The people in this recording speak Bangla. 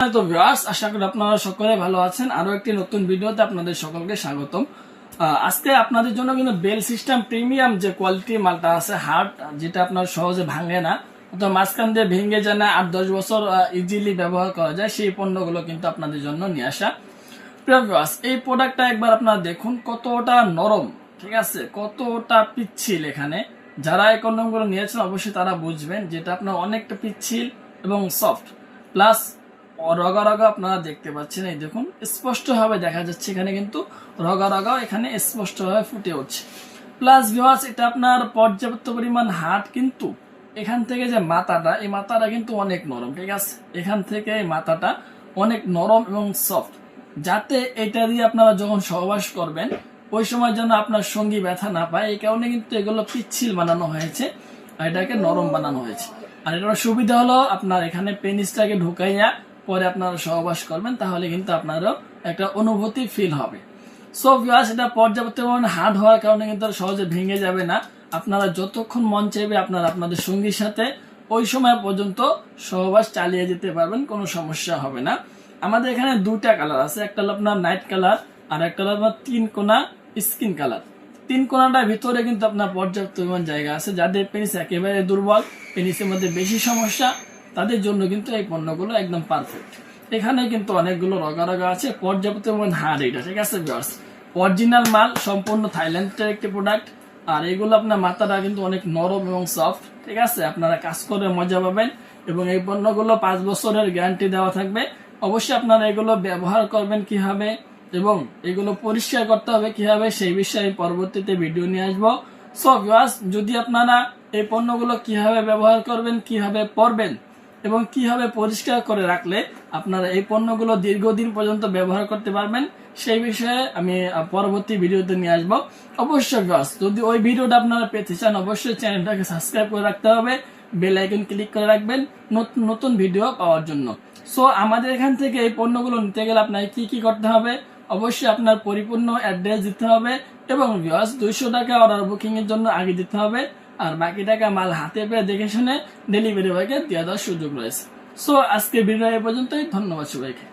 তো ভিউয়ার্স, আশা করি আপনারা সকলে ভালো আছেন। আরো একটি নতুন ভিডিওতে আপনাদের সকলকে স্বাগতম। আজকে আপনাদের জন্য কিন্তু বেল সিস্টেম প্রিমিয়াম যে কোয়ালিটি মালটা আছে হার্ড, যেটা আপনার সহজে ভাঙে না, তো মাঝখান দিয়ে ভেঙে যায় না, 8-10 বছর ইজিলি ব্যবহার করা যায়, সেই পণ্যগুলো কিন্তু আপনাদের জন্য নিয়ে আসা। প্রিয় ভিউয়ার্স, এই প্রোডাক্টটা একবার আপনারা দেখুন কতটা নরম, ঠিক আছে, কতটা পিচ্ছিল। এখানে যারা এই কন্ডমগুলো নিয়েছেন অবশ্যই তারা বুঝবেন যেটা আপনার অনেকটা পিচ্ছিল এবং সফট, প্লাস রগা রগা আপনারা দেখতে পাচ্ছেন। এই দেখুন স্পষ্টভাবে দেখা যাচ্ছে এখানে কিন্তু রগা রগা এখানে স্পষ্টভাবে ফুটে উঠছে। প্লাস ভিউয়ার্স, এটা আপনার পর্যাপ্ত পরিমাণ হার্ড, কিন্তু এখান থেকে যে মাথাটা, এই মাথাটা কিন্তু অনেক নরম, ঠিক আছে, এখান থেকে এই মাথাটা অনেক নরম এবং সফট, যাতে এটা দিয়ে আপনারা যখন সহবাস করবেন ওই সময় যেন আপনার সঙ্গী ব্যথা না পায়, এই কারণে কিন্তু এগুলো পিচ্ছিল বানানো হয়েছে আর এটাকে নরম বানানো হয়েছে। আর এটার সুবিধা হলো আপনার এখানে পেনিসটাকে ঢুকাইয়া পরে আপনারা সহবাস করবেন, তাহলে কিন্তু আপনারও একটা অনুভূতি ফিল হবে। সো ভিউয়ার্স, এটা পর্যাপ্ত পরিমাণে হার্ড হওয়ার কারণে কিন্তু সহজে ভেঙে যাবে না। আপনারা যতক্ষণ মন চাইবে আপনারা আপনাদের সঙ্গীর সাথে ওই সময় পর্যন্ত সহবাস চালিয়ে যেতে পারবেন, কোনো সমস্যা হবে না। আমাদের এখানে দুইটা কালার আছে, একটা হলো আপনার নাইট কালার আর একটা হলো আপনার 3 কোনা স্কিন কালার। 3 কোনাটার ভিতরে কিন্তু আপনার পর্যাপ্ত পরিমাণ জায়গা আছে। যাদের পেনিস একেবারে দুর্বল, পেনিসের মধ্যে বেশি সমস্যা, তাদের জন্য কিন্তু এই পণ্যগুলো একদম পারফেক্ট। এখানে কিন্তু অনেকগুলো রগা রগা আছে, পর্যাপ্ত পরিমাণ হার্ড এটা, ঠিক আছে ভিউয়ার্স। অরিজিনাল মাল, সম্পূর্ণ থাইল্যান্ডের একটি প্রোডাক্ট। আর এগুলো আপনার মাথাটা কিন্তু অনেক নরম এবং সফট, ঠিক আছে, আপনারা কাজ করে মজা পাবেন। এবং এই পণ্যগুলো 5 বছরের গ্যারান্টি দেওয়া থাকবে। অবশ্যই আপনারা এগুলো ব্যবহার করবেন কিভাবে এবং এগুলো পরিষ্কার করতে হবে কিভাবে, সেই বিষয়ে পরবর্তীতে ভিডিও নিয়ে আসবো। সো ভিউয়ার্স, যদি আপনারা এই পণ্যগুলো কিভাবে ব্যবহার করবেন, কিভাবে পরবেন এবং কিভাবে পরিষ্কার করে রাখলে আপনারা এই পণ্যগুলো দীর্ঘদিন পর্যন্ত ব্যবহার করতে পারবেন, সেই বিষয়ে আমি পরবর্তী ভিডিওতে নিয়ে আসবো। অবশ্যই ভিউয়ার্স, যদি ওই ভিডিওটা আপনারা পেতে চান অবশ্যই চ্যানেলটাকে সাবস্ক্রাইব করে রাখতে হবে, বেল আইকন ক্লিক করে রাখবেন নতুন নতুন ভিডিও পাওয়ার জন্য। সো আমাদের এখান থেকে এই পণ্যগুলো নিতে গেলে আপনাকে কি কি করতে হবে, অবশ্যই আপনার পরিপূর্ণ অ্যাড্রেস দিতে হবে এবং ভিউয়ার্স 200 টাকা অর্ডার বুকিং এর জন্য আগে দিতে হবে, আর বাকি টাকা মাল হাতে পেয়ে দেখে শুনে ডেলিভারি বয়কে দিয়ে দেওয়ার সুযোগ রয়েছে। সো আজকে ভিডিও এ পর্যন্তই, ধন্যবাদ সবাইকে।